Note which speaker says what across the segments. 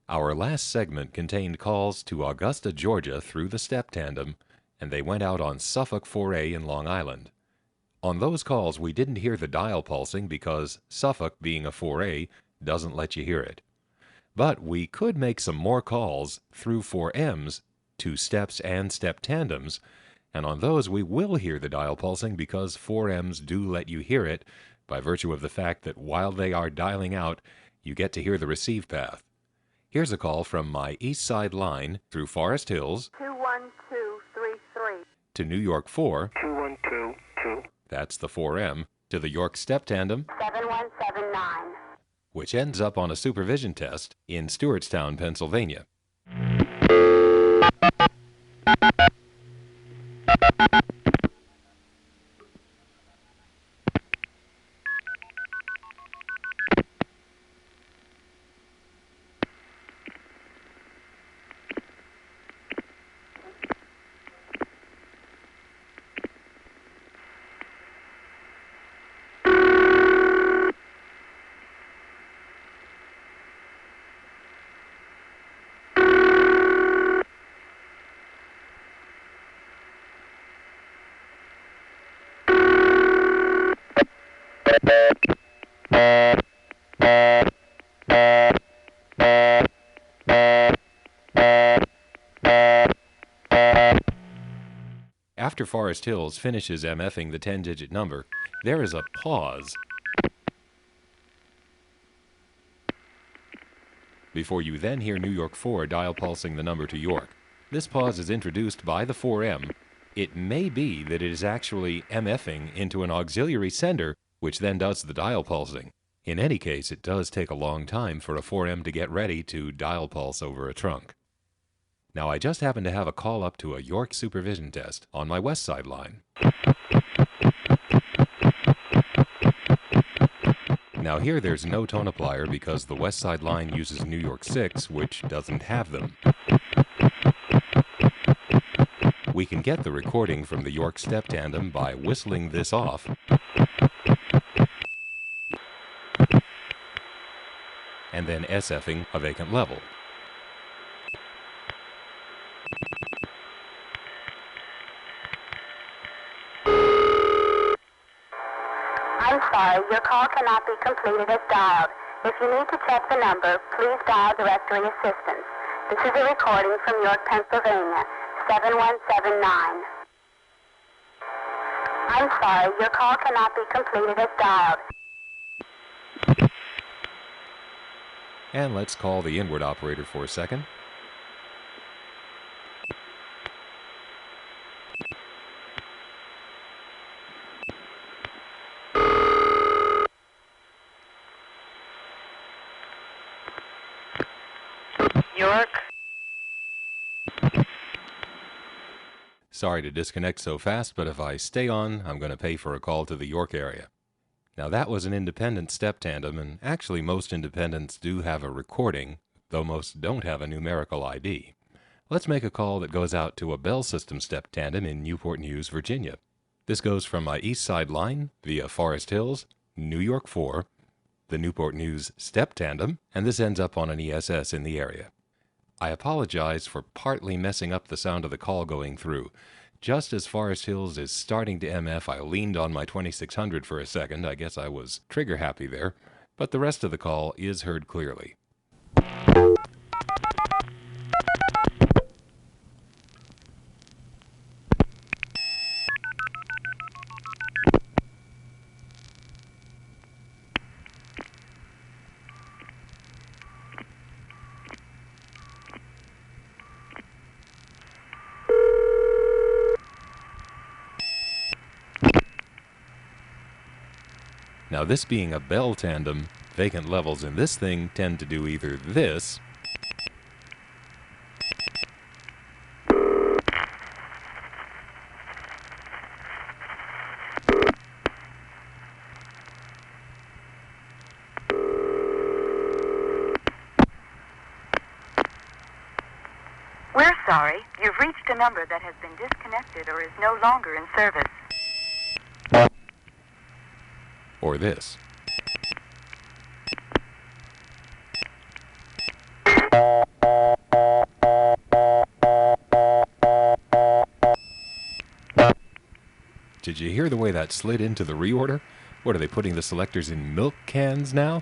Speaker 1: Our last segment contained calls to Augusta, Georgia through the step tandem, and they went out on Suffolk 4A in Long Island. On those calls, we didn't hear the dial pulsing because Suffolk, being a 4A, doesn't let you hear it. But we could make some more calls through 4Ms to steps and step tandems, and on those we will hear the dial pulsing because 4Ms do let you hear it by virtue of the fact that while they are dialing out, you get to hear the receive path. Here's a call from my East Side line through Forest Hills
Speaker 2: 21233
Speaker 1: to New York 4,
Speaker 3: 2122.
Speaker 1: that's the 4M, to the York Step Tandem,
Speaker 2: 7179.
Speaker 1: which ends up on a supervision test in Stewartstown, Pennsylvania. After Forest Hills finishes MFing the 10-digit number, there is a pause before you then hear New York 4 dial pulsing the number to York. This pause is introduced by the 4M. It may be that it is actually MFing into an auxiliary sender, which then does the dial pulsing. In any case, it does take a long time for a 4M to get ready to dial pulse over a trunk. Now, I just happen to have a call up to a York supervision test on my West Side line. Now here there's no tone applier because the West Side line uses New York 6, which doesn't have them. We can get the recording from the York Step Tandem by whistling this off and then SFing a vacant level.
Speaker 2: I'm sorry, your call cannot be completed as dialed. If you need to check the number, please dial directory assistance. This is a recording from York, Pennsylvania, 7179. I'm sorry, your call cannot be completed as dialed.
Speaker 1: And let's call the inward operator for a second.
Speaker 2: York.
Speaker 1: Sorry to disconnect so fast, but if I stay on, I'm going to pay for a call to the York area. Now that was an independent step tandem, and actually most independents do have a recording, though most don't have a numerical ID. Let's make a call that goes out to a Bell System step tandem in Newport News, Virginia. This goes from my East Side line via Forest Hills, New York 4, the Newport News step tandem, and this ends up on an ESS in the area. I apologize for partly messing up the sound of the call going through. Just as Forest Hills is starting to MF, I leaned on my 2600 for a second. I guess I was trigger happy there, but the rest of the call is heard clearly. Now this being a Bell tandem, vacant levels in this thing tend to do either this
Speaker 4: We're sorry. You've reached a number that has been disconnected or is no longer in service.
Speaker 1: or this. did you hear the way that slid into the reorder? What, are they putting the selectors in milk cans now?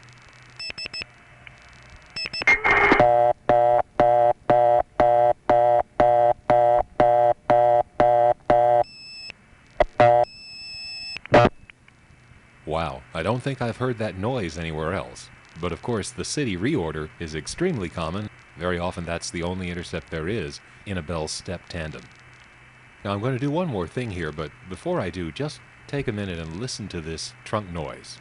Speaker 1: Wow, I don't think I've heard that noise anywhere else. But of course, the city reorder is extremely common. Very often that's the only intercept there is in a Bell step tandem. Now I'm going to do one more thing here, but before I do, just take a minute and listen to this trunk noise.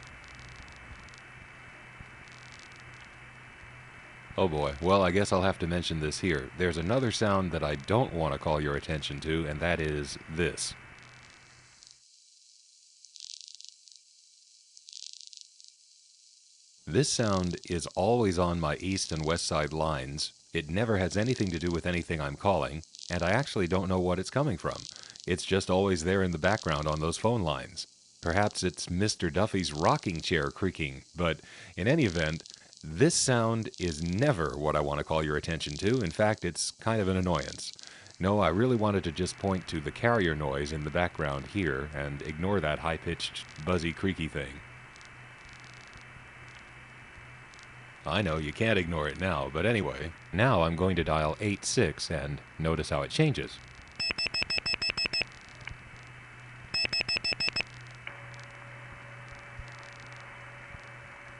Speaker 1: Oh boy, well, I guess I'll have to mention this here. There's another sound that I don't want to call your attention to, and that is this. This sound is always on my east and west side lines. It never has anything to do with anything I'm calling, and I actually don't know what it's coming from. It's just always there in the background on those phone lines. Perhaps it's Mr. Duffy's rocking chair creaking, but in any event, this sound is never what I want to call your attention to. In fact, it's kind of an annoyance. No, I really wanted to just point to the carrier noise in the background here and ignore that high-pitched, buzzy, creaky thing. I know you can't ignore it now, but anyway, now I'm going to dial 86 and notice how it changes.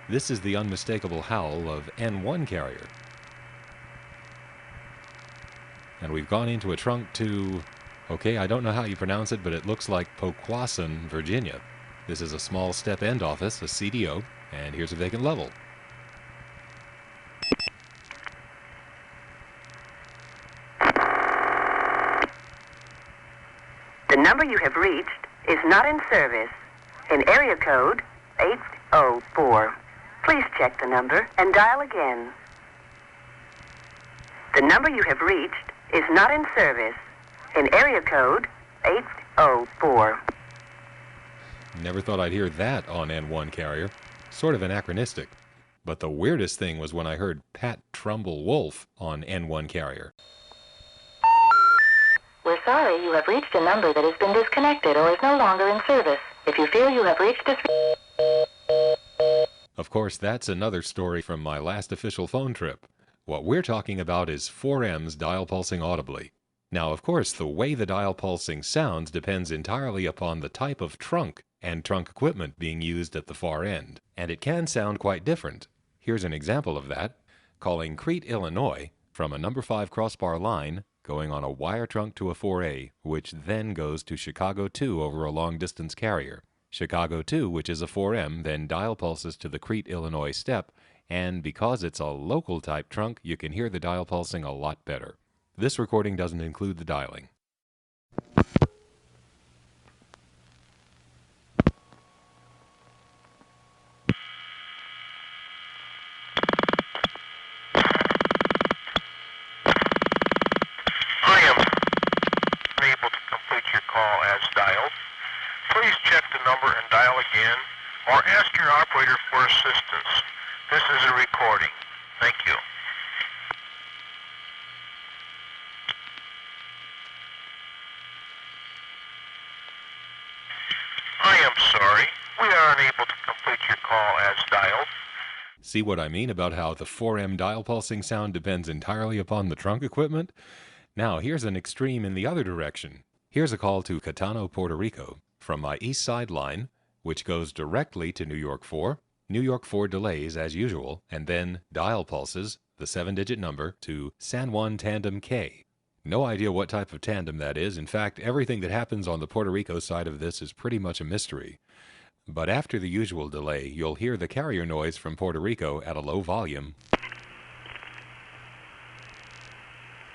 Speaker 1: This is the unmistakable howl of N1 carrier. And we've gone into a trunk to, okay, I don't know how you pronounce it, but it looks like Poquason, Virginia. This is a small step end office, a CDO, and here's a vacant level.
Speaker 3: The number you have reached is not in service. In area code 804. Please check the number and dial again. The number you have reached is not in service. In area code 804.
Speaker 1: Never thought I'd hear that on N1 carrier. Sort of anachronistic. But the weirdest thing was when I heard Pat Trumbull Wolf on N1 carrier.
Speaker 5: We're sorry, you have reached a number that has been disconnected or is no longer in service. If you feel you have reached this...
Speaker 1: Of course, that's another story from my last official phone trip. What we're talking about is 4M's dial pulsing audibly. Now, of course, the way the dial pulsing sounds depends entirely upon the type of trunk and trunk equipment being used at the far end, and it can sound quite different. Here's an example of that. Calling Crete, Illinois, from a number 5 crossbar line, going on a wire trunk to a 4A, which then goes to Chicago 2 over a long-distance carrier. Chicago 2, which is a 4M, then dial pulses to the Crete, Illinois step, and because it's a local type trunk, you can hear the dial pulsing a lot better. This recording doesn't include the dialing.
Speaker 6: I am unable to complete your call as dialed. Please check the number and dial again, or ask your operator for assistance. This is a recording. Thank you. I am sorry. We are unable to complete your call as dialed.
Speaker 1: See what I mean about how the 4M dial pulsing sound depends entirely upon the trunk equipment? Now, here's an extreme in the other direction. Here's a call to Catano, Puerto Rico, from my east side line, which goes directly to New York 4. New York 4 delays as usual, and then dial pulses, the 7-digit number, to San Juan Tandem K. No idea what type of tandem that is. In fact, everything that happens on the Puerto Rico side of this is pretty much a mystery. But after the usual delay, you'll hear the carrier noise from Puerto Rico at a low volume.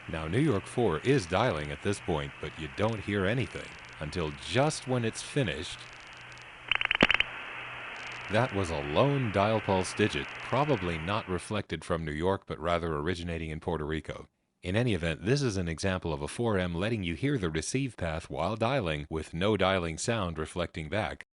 Speaker 1: Now, New York 4 is dialing at this point, but you don't hear anything until just when it's finished. That was a lone dial pulse digit, probably not reflected from New York, but rather originating in Puerto Rico. In any event, this is an example of a 4M letting you hear the receive path while dialing, with no dialing sound reflecting back.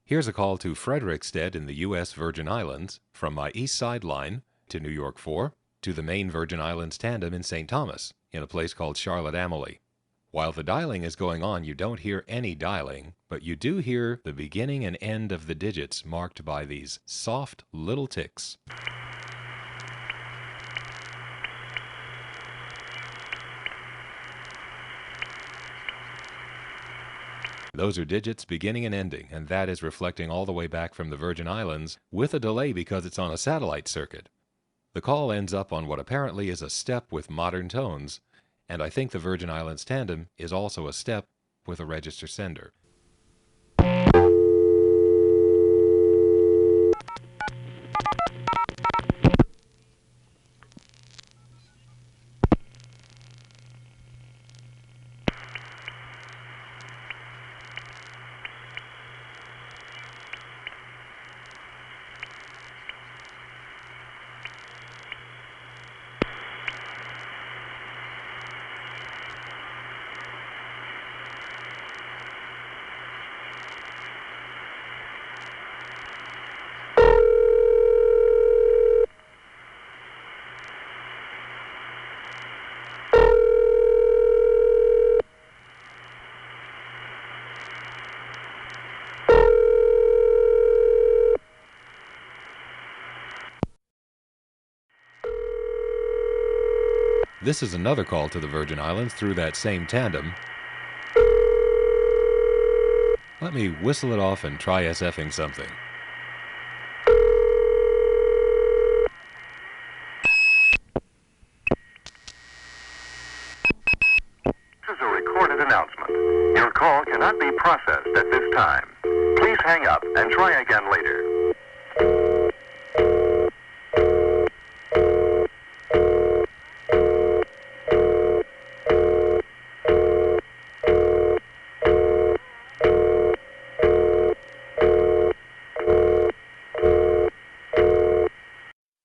Speaker 1: Here's a call to Frederiksted in the U.S. Virgin Islands from my East Side line to New York 4 to the main Virgin Islands tandem in St. Thomas in a place called Charlotte-Amalie. While the dialing is going on, you don't hear any dialing, but you do hear the beginning and end of the digits marked by these soft little ticks. Those are digits beginning and ending, and that is reflecting all the way back from the Virgin Islands with a delay because it's on a satellite circuit. The call ends up on what apparently is a step with modern tones, and I think the Virgin Islands tandem is also a step with a register sender. This is another call to the Virgin Islands through that same tandem. Let me whistle it off and try SFing something.
Speaker 7: This is a recorded announcement. Your call cannot be processed at this time. Please hang up and try again later.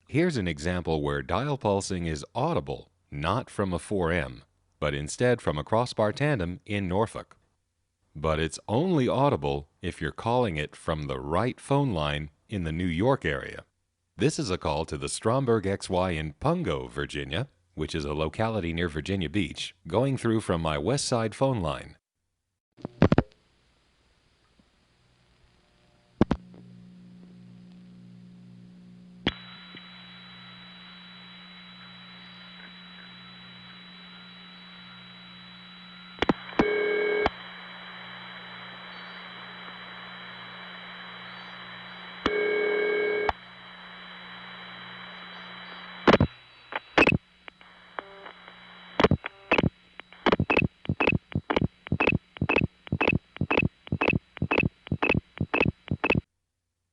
Speaker 1: Here's an example where dial pulsing is audible, not from a 4M, but instead from a crossbar tandem in Norfolk. But it's only audible if you're calling it from the right phone line in the New York area. This is a call to the Stromberg XY in Pungo, Virginia, which is a locality near Virginia Beach, going through from my West Side phone line.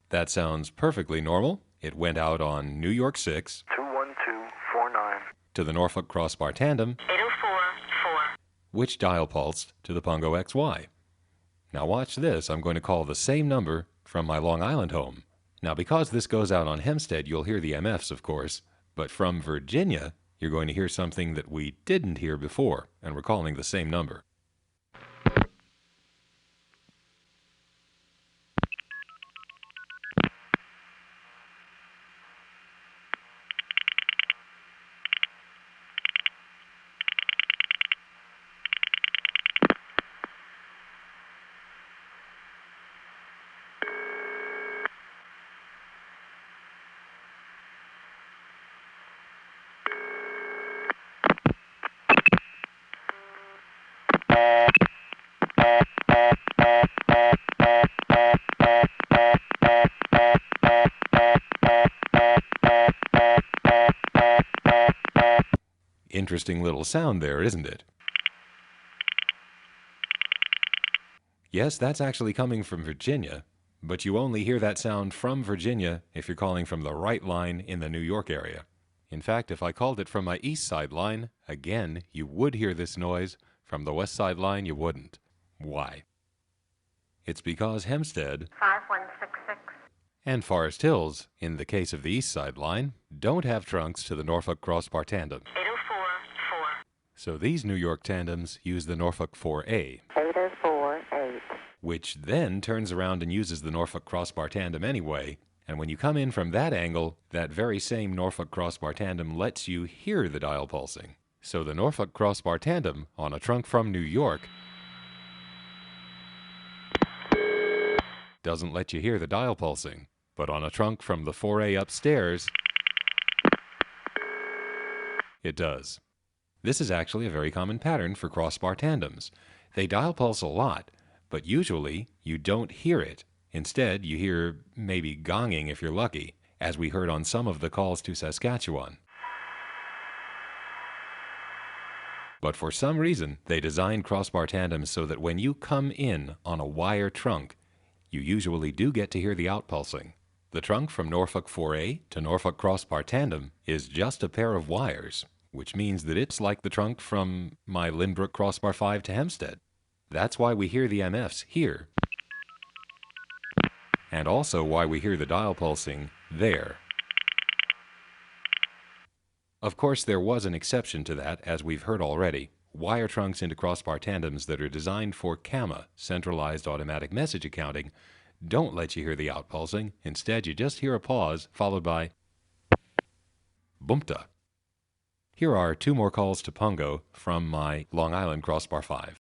Speaker 1: That sounds perfectly normal. It went out on New York 6
Speaker 7: 21249
Speaker 1: to the Norfolk crossbar tandem,
Speaker 4: 8044.
Speaker 1: which dial pulsed to the Pungo XY. Now watch this. I'm going to call the same number from my Long Island home. Now because this goes out on Hempstead, you'll hear the MFs, of course, but from Virginia, you're going to hear something that we didn't hear before, and we're calling the same number. Interesting little sound there, isn't it? Yes, that's actually coming from Virginia, but you only hear that sound from Virginia if you're calling from the right line in the New York area. In fact, if I called it from my East Side line, again, you would hear this noise. From the West Side line, you wouldn't. Why? It's because Hempstead
Speaker 2: 5166.
Speaker 1: and Forest Hills, in the case of the East Side line, don't have trunks to the Norfolk crossbar tandem.
Speaker 4: 8044.
Speaker 1: So these New York tandems use the Norfolk 4A,
Speaker 5: 8048.
Speaker 1: which then turns around and uses the Norfolk crossbar tandem anyway. And when you come in from that angle, that very same Norfolk crossbar tandem lets you hear the dial pulsing. So the Norfolk crossbar tandem on a trunk from New York doesn't let you hear the dial pulsing, but on a trunk from the 4A upstairs, it does. This is actually a very common pattern for crossbar tandems. They dial pulse a lot, but usually you don't hear it. Instead, you hear maybe gonging if you're lucky, as we heard on some of the calls to Saskatchewan. But for some reason, they designed crossbar tandems so that when you come in on a wire trunk, you usually do get to hear the outpulsing. The trunk from Norfolk 4A to Norfolk crossbar tandem is just a pair of wires, which means that it's like the trunk from my Lynbrook crossbar 5 to Hempstead. That's why we hear the MFs here, and also why we hear the dial pulsing there. Of course, there was an exception to that, as we've heard already. Wire trunks into crossbar tandems that are designed for CAMA, Centralized Automatic Message Accounting, don't let you hear the outpulsing. Instead, you just hear a pause followed by bumpta. Here are 2 more calls to Pungo from my Long Island crossbar 5.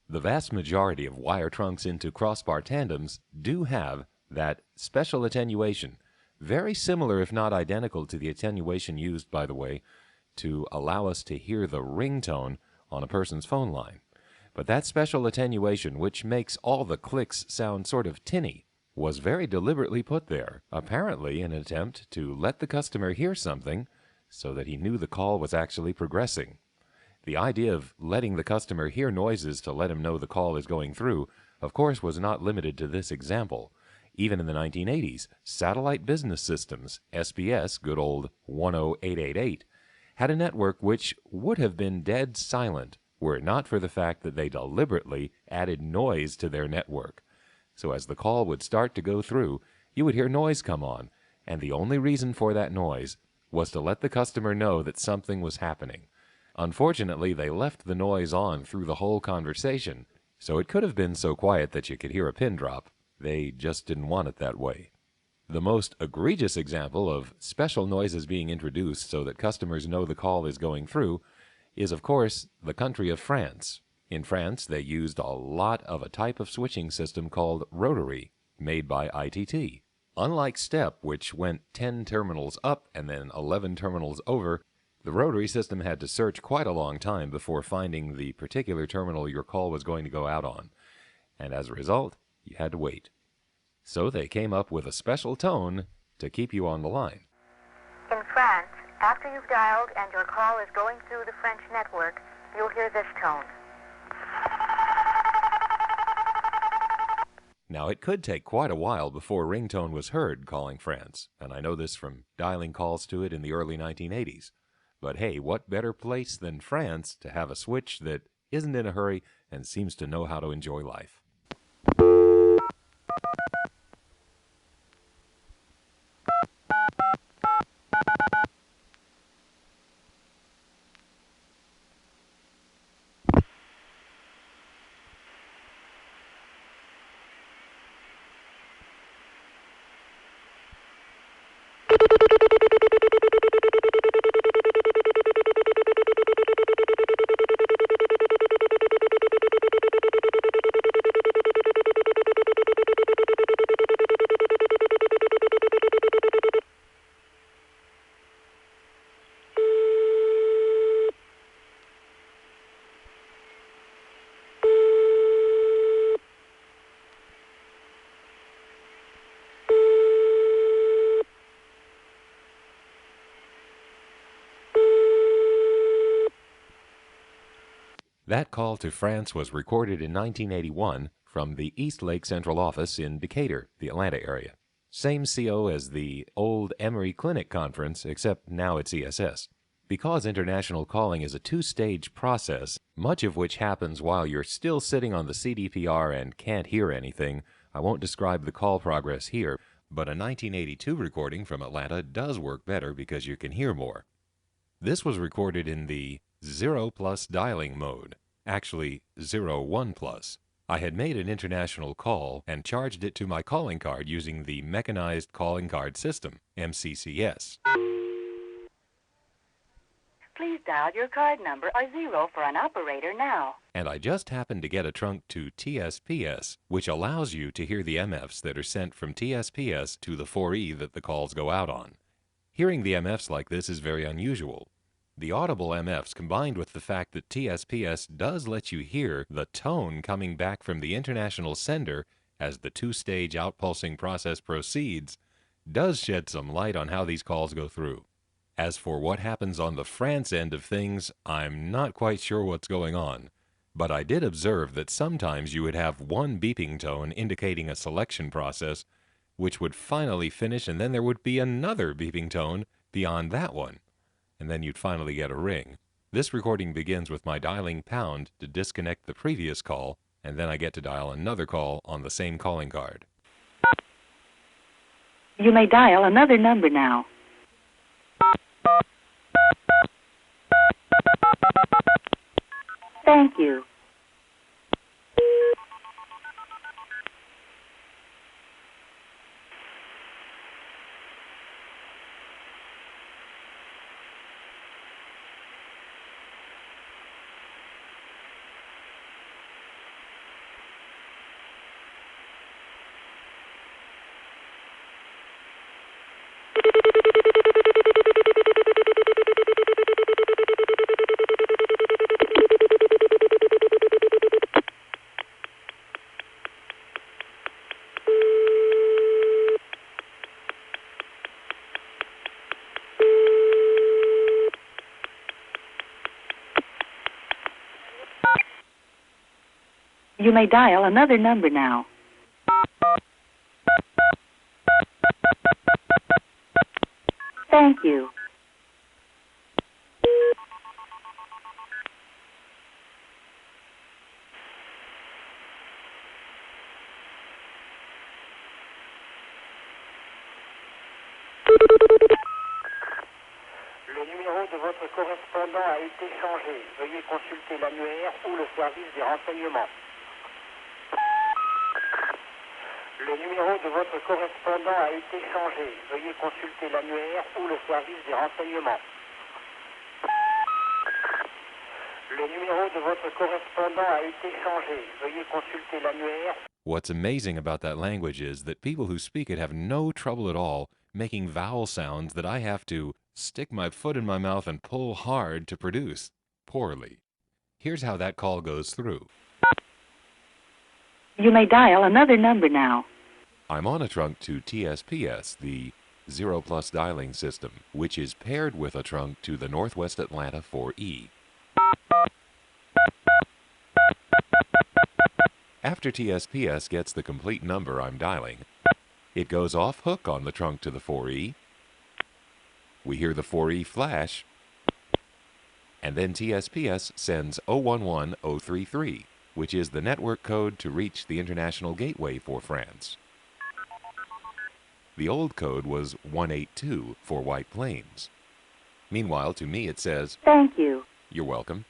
Speaker 1: The vast majority of wire trunks into crossbar tandems do have that special attenuation, very similar if not identical to the attenuation used, by the way, to allow us to hear the ringtone on a person's phone line. But that special attenuation, which makes all the clicks sound sort of tinny, was very deliberately put there, apparently in an attempt to let the customer hear something so that he knew the call was actually progressing. The idea of letting the customer hear noises to let him know the call is going through, of course, was not limited to this example. Even in the 1980s, Satellite Business Systems, SBS, good old 10888, had a network which would have been dead silent were it not for the fact that they deliberately added noise to their network. So as the call would start to go through, you would hear noise come on, and the only reason for that noise was to let the customer know that something was happening. Unfortunately, they left the noise on through the whole conversation, so it could have been so quiet that you could hear a pin drop. They just didn't want it that way. The most egregious example of special noises being introduced so that customers know the call is going through is, of course, the country of France. In France, they used a lot of a type of switching system called rotary, made by ITT. Unlike step, which went 10 terminals up and then 11 terminals over, the rotary system had to search quite a long time before finding the particular terminal your call was going to go out on, and as a result, you had to wait. So they came up with a special tone to keep you on the line.
Speaker 4: In France, after you've dialed and your call is going through the French network, you'll hear this tone.
Speaker 1: Now, it could take quite a while before ringtone was heard calling France, and I know this from dialing calls to it in the early 1980s. But hey, what better place than France to have a switch that isn't in a hurry and seems to know how to enjoy life? That call to France was recorded in 1981 from the East Lake Central Office in Decatur, the Atlanta area. Same CO as the old Emory Clinic conference, except now it's ESS. Because international calling is a two-stage process, much of which happens while you're still sitting on the CDPR and can't hear anything, I won't describe the call progress here, but a 1982 recording from Atlanta does work better because you can hear more. This was recorded in the 0+ dialing mode, actually 01+. I had made an international call and charged it to my calling card using the Mechanized Calling Card System, MCCS.
Speaker 5: Please dial your card number or 0 for an operator now.
Speaker 1: And I just happened to get a trunk to TSPS, which allows you to hear the MFs that are sent from TSPS to the 4E that the calls go out on. Hearing the MFs like this is very unusual. The audible MFs, combined with the fact that TSPS does let you hear the tone coming back from the international sender as the two-stage outpulsing process proceeds, does shed some light on how these calls go through. As for what happens on the France end of things, I'm not quite sure what's going on. But I did observe that sometimes you would have one beeping tone indicating a selection process, which would finally finish, and then there would be another beeping tone beyond that one. And then you'd finally get a ring. This recording begins with my dialing pound to disconnect the previous call, and then I get to dial another call on the same calling card.
Speaker 5: You may dial another number now. Thank you. You may dial another number now. Thank you.
Speaker 8: Le numéro de votre correspondant a été changé. Veuillez consulter l'annuaire ou le service des renseignements. Le numéro de votre correspondant a été changé. Veuillez consulter l'annuaire ou le service des renseignements. Le numéro de votre correspondant a été changé. Veuillez consulter l'annuaire.
Speaker 1: What's amazing about that language is that people who speak it have no trouble at all making vowel sounds that I have to stick my foot in my mouth and pull hard to produce poorly. Here's how that call goes through.
Speaker 5: You may dial another number now.
Speaker 1: I'm on a trunk to TSPS, the 0+ dialing system, which is paired with a trunk to the Northwest Atlanta 4E. After TSPS gets the complete number I'm dialing, it goes off hook on the trunk to the 4E. We hear the 4E flash, and then TSPS sends 011033, which is the network code to reach the international gateway for France. The old code was 182 for White Plains. Meanwhile, to me it says,
Speaker 5: Thank you.
Speaker 1: You're welcome.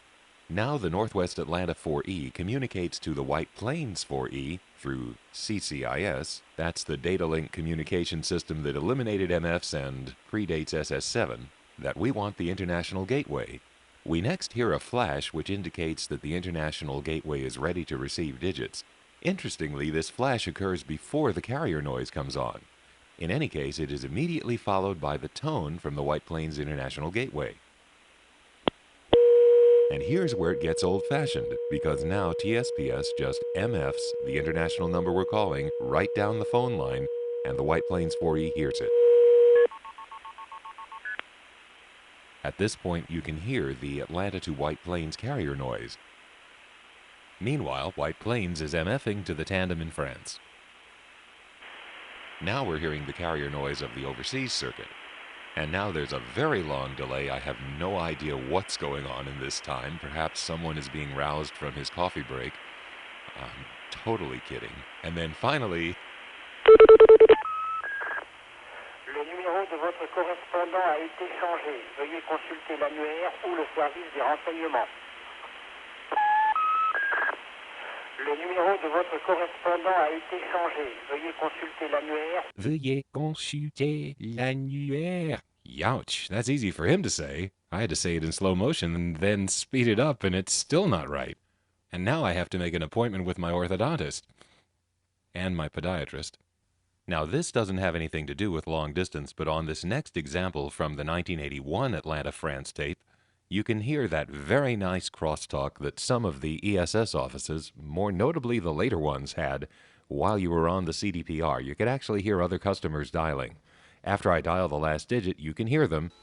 Speaker 1: Now the Northwest Atlanta 4E communicates to the White Plains 4E through CCIS. That's the data link communication system that eliminated MFs and predates SS7, that we want the international gateway. We next hear a flash which indicates that the international gateway is ready to receive digits. Interestingly, this flash occurs before the carrier noise comes on. In any case, it is immediately followed by the tone from the White Plains International Gateway. And here's where it gets old-fashioned, because now TSPS just MFs the international number we're calling right down the phone line, and the White Plains 4E hears it. At this point, you can hear the Atlanta to White Plains carrier noise. Meanwhile, White Plains is MFing to the tandem in France. Now we're hearing the carrier noise of the overseas circuit. And now there's a very long delay. I have no idea what's going on in this time. Perhaps someone is being roused from his coffee break. I'm totally kidding. And then finally...
Speaker 8: Le numéro de votre correspondant a été changé. Veuillez consulter l'annuaire ou le service des renseignements. Le numéro de votre correspondant a été changé. Veuillez consulter l'annuaire.
Speaker 1: Veuillez consulter l'annuaire. Youch, that's easy for him to say. I had to say it in slow motion and then speed it up, and it's still not right. And now I have to make an appointment with my orthodontist. And my podiatrist. Now, this doesn't have anything to do with long distance, but on this next example from the 1981 Atlanta, France tape, you can hear that very nice crosstalk that some of the ESS offices, more notably the later ones, had while you were on the CDPR. You could actually hear other customers dialing. After I dial the last digit, you can hear them.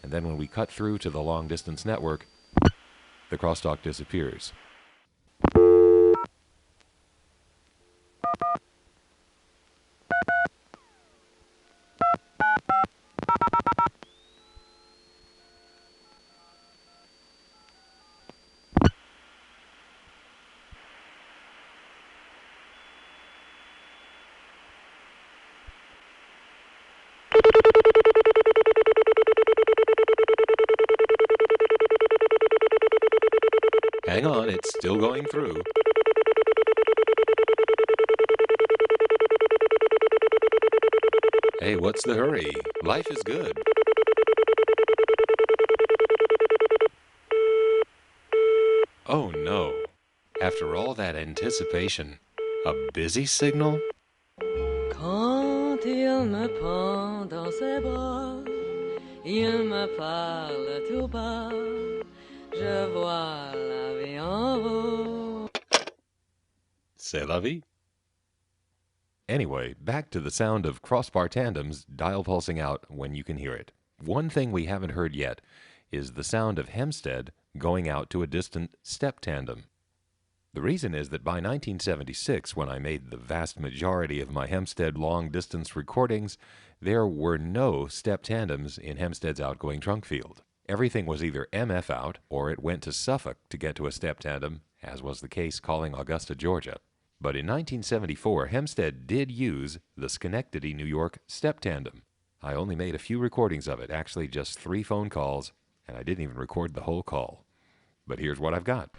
Speaker 1: And then when we cut through to the long-distance network, the crosstalk disappears. Hang on, it's still going through. Hey, what's the hurry? Life is good. Oh no. After all that anticipation, a busy signal?
Speaker 9: Quand il me prend dans ses bras, il me parle tout bas, je vois la vie en haut.
Speaker 1: C'est la vie. Anyway, back to the sound of crossbar tandems dial pulsing out when you can hear it. One thing we haven't heard yet is the sound of Hempstead going out to a distant step tandem. The reason is that by 1976, when I made the vast majority of my Hempstead long-distance recordings, there were no step tandems in Hempstead's outgoing trunk field. Everything was either MF out, or it went to Suffolk to get to a step tandem, as was the case calling Augusta, Georgia. But in 1974, Hempstead did use the Schenectady, New York step tandem. I only made a few recordings of it, actually just 3 phone calls, and I didn't even record the whole call. But here's what I've got.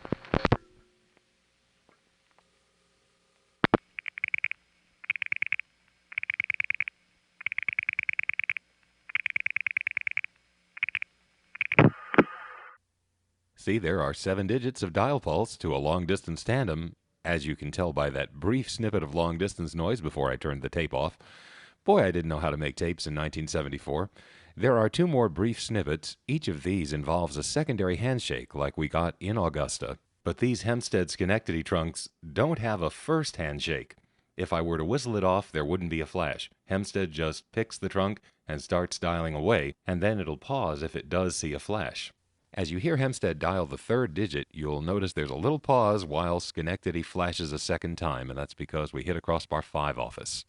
Speaker 1: See, there are 7 digits of dial pulse to a long-distance tandem, as you can tell by that brief snippet of long-distance noise before I turned the tape off. Boy, I didn't know how to make tapes in 1974. There are 2 more brief snippets. Each of these involves a secondary handshake like we got in Augusta. But these Hempstead Schenectady trunks don't have a first handshake. If I were to whistle it off, there wouldn't be a flash. Hempstead just picks the trunk and starts dialing away, and then it'll pause if it does see a flash. As you hear Hempstead dial the 3rd digit, you'll notice there's a little pause while Schenectady flashes a second time, and that's because we hit a crossbar 5 office.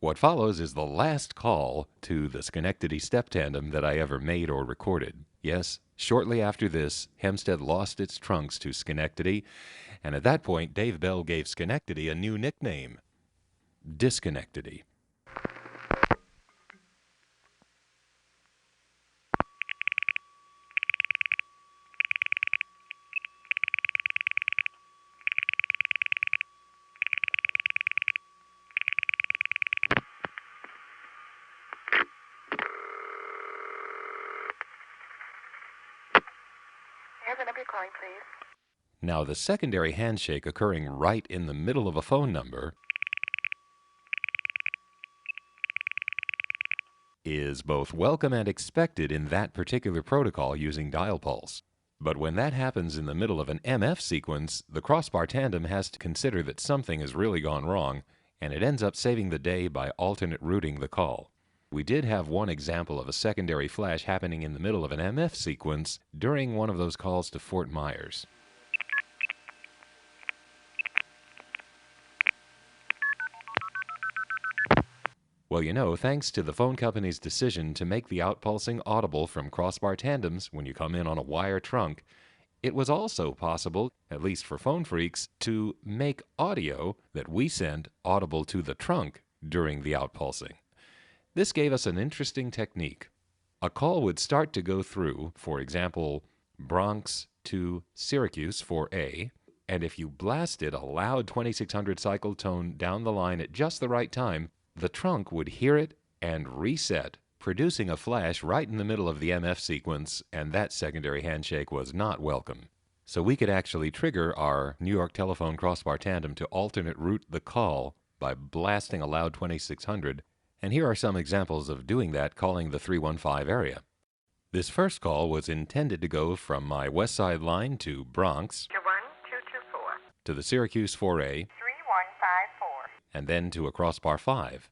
Speaker 1: What follows is the last call to the Schenectady step tandem that I ever made or recorded. Yes, shortly after this, Hempstead lost its trunks to Schenectady, and at that point, Dave Bell gave Schenectady a new nickname, Disconnectady. Now, the secondary handshake occurring right in the middle of a phone number is both welcome and expected in that particular protocol using dial pulse. But when that happens in the middle of an MF sequence, the crossbar tandem has to consider that something has really gone wrong, and it ends up saving the day by alternate routing the call. We did have one example of a secondary flash happening in the middle of an MF sequence during one of those calls to Fort Myers. Well, you know, thanks to the phone company's decision to make the outpulsing audible from crossbar tandems when you come in on a wire trunk, it was also possible, at least for phone freaks, to make audio that we send audible to the trunk during the outpulsing. This gave us an interesting technique. A call would start to go through, for example, Bronx to Syracuse for A, and if you blasted a loud 2600 cycle tone down the line at just the right time, the trunk would hear it and reset, producing a flash right in the middle of the MF sequence, and that secondary handshake was not welcome. So we could actually trigger our New York telephone crossbar tandem to alternate route the call by blasting a loud 2600, and here are some examples of doing that calling the 315 area. This first call was intended to go from my West Side line to Bronx,
Speaker 4: 21224,
Speaker 1: to the Syracuse 4A,
Speaker 4: 3154.
Speaker 1: and then to a crossbar 5.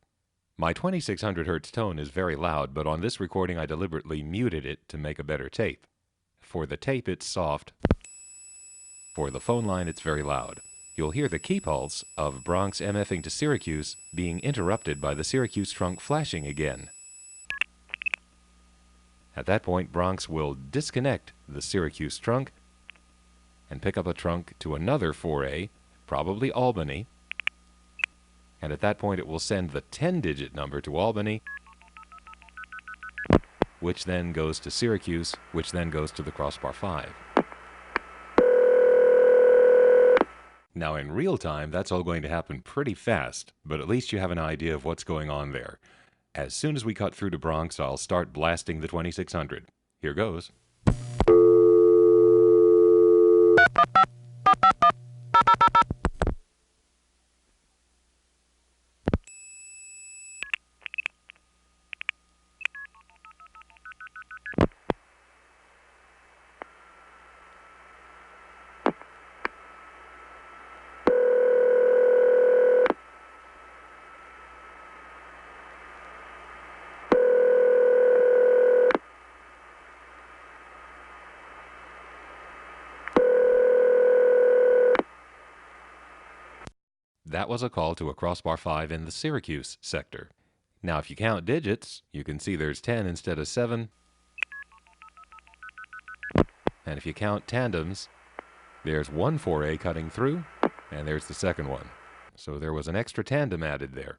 Speaker 1: My 2600 Hz tone is very loud, but on this recording I deliberately muted it to make a better tape. For the tape it's soft. For the phone line it's very loud. You'll hear the key pulse of Bronx MFing to Syracuse being interrupted by the Syracuse trunk flashing again. At that point, Bronx will disconnect the Syracuse trunk and pick up a trunk to another 4A, probably Albany, and at that point it will send the 10-digit number to Albany, which then goes to Syracuse, which then goes to the crossbar 5. Now in real time, that's all going to happen pretty fast, but at least you have an idea of what's going on there. As soon as we cut through to Bronx, I'll start blasting the 2600. Here goes. That was a call to a crossbar 5 in the Syracuse sector. Now if you count digits, you can see there's 10 instead of 7. And if you count tandems, there's one 4A cutting through, and there's the second one. So there was an extra tandem added there.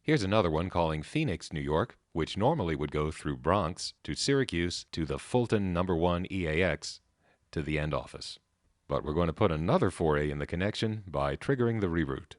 Speaker 1: Here's another one calling Phoenix, New York, which normally would go through Bronx to Syracuse to the Fulton number 1 EAX to the end office. But we're going to put another 4A in the connection by triggering the reroute.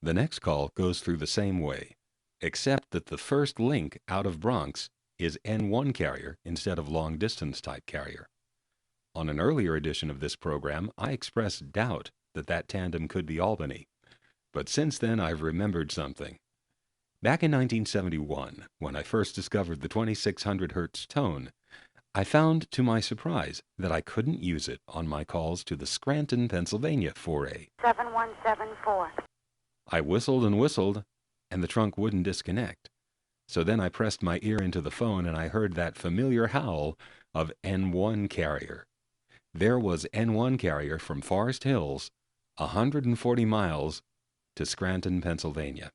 Speaker 1: The next call goes through the same way, except that the first link out of Bronx is N1 carrier instead of long-distance type carrier. On an earlier edition of this program, I expressed doubt that that tandem could be Albany, but since then I've remembered something. Back in 1971, when I first discovered the 2600 Hz tone, I found to my surprise that I couldn't use it on my calls to the Scranton, Pennsylvania 4A.
Speaker 4: 7174.
Speaker 1: I whistled and whistled, and the trunk wouldn't disconnect. So then I pressed my ear into the phone and I heard that familiar howl of N1 carrier. There was N1 carrier from Forest Hills, 140 miles to Scranton, Pennsylvania.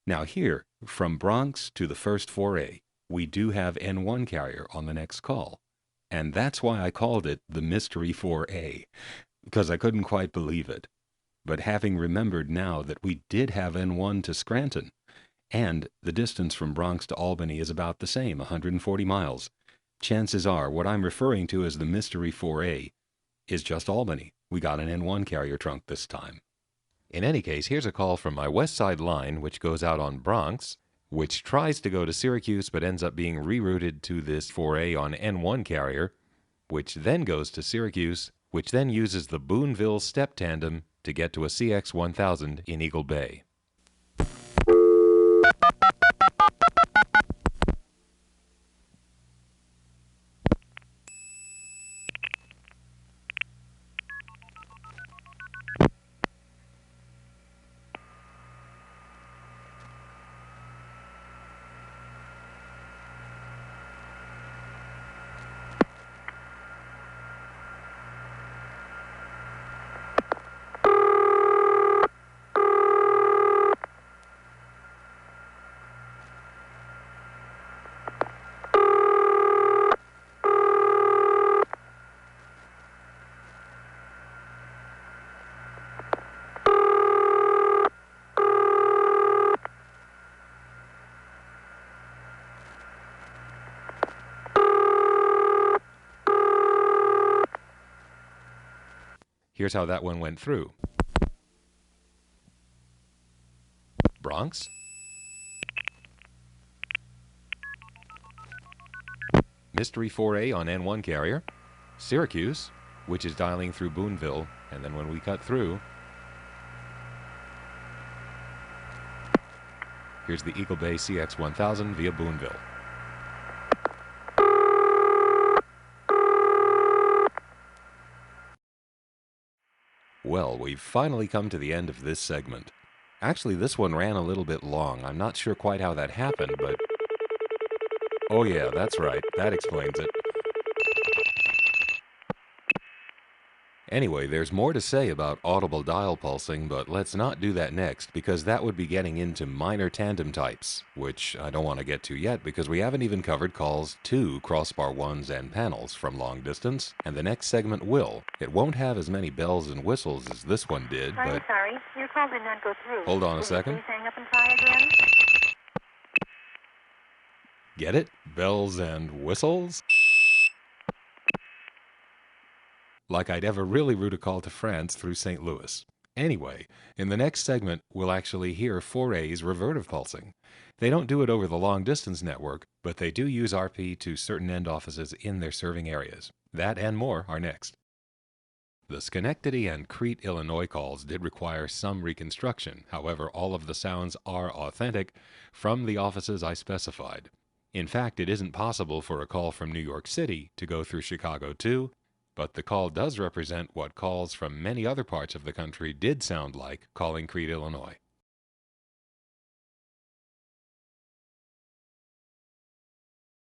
Speaker 1: Now here, from Bronx to the first 4A, we do have N1 carrier on the next call. And that's why I called it the Mystery 4A. because I couldn't quite believe it. But having remembered now that we did have N1 to Scranton, and the distance from Bronx to Albany is about the same, 140 miles, chances are what I'm referring to as the Mystery 4A is just Albany. We got an N1 carrier trunk this time. In any case, here's a call from my West Side line, which goes out on Bronx, which tries to go to Syracuse but ends up being rerouted to this 4A on N1 carrier, which then goes to Syracuse, which then uses the Boonville step tandem to get to a CX-1000 in Eagle Bay. Here's how that one went through. Bronx. Mystery 4A on N1 carrier. Syracuse, which is dialing through Boonville, and then when we cut through, here's the Eagle Bay CX-1000 via Boonville. Well, we've finally come to the end of this segment. Actually, this one ran a little bit long. I'm not sure quite how that happened, but... Oh yeah, that's right. That explains it. Anyway, there's more to say about audible dial pulsing, but let's not do that next, because that would be getting into minor tandem types, which I don't want to get to yet because we haven't even covered calls to crossbar ones and panels from long distance, and the next segment will. It won't have as many bells and whistles as this one did, but...
Speaker 4: I'm sorry, your call did not go through.
Speaker 1: Hold on a second.
Speaker 4: Please hang up and try again.
Speaker 1: Get it? Bells and whistles? Like I'd ever really route a call to France through St. Louis. Anyway, in the next segment, we'll actually hear 4A's revertive pulsing. They don't do it over the long-distance network, but they do use RP to certain end offices in their serving areas. That and more are next. The Schenectady and Crete, Illinois calls did require some reconstruction. However, all of the sounds are authentic from the offices I specified. In fact, it isn't possible for a call from New York City to go through Chicago too, but the call does represent what calls from many other parts of the country did sound like calling Crete, Illinois.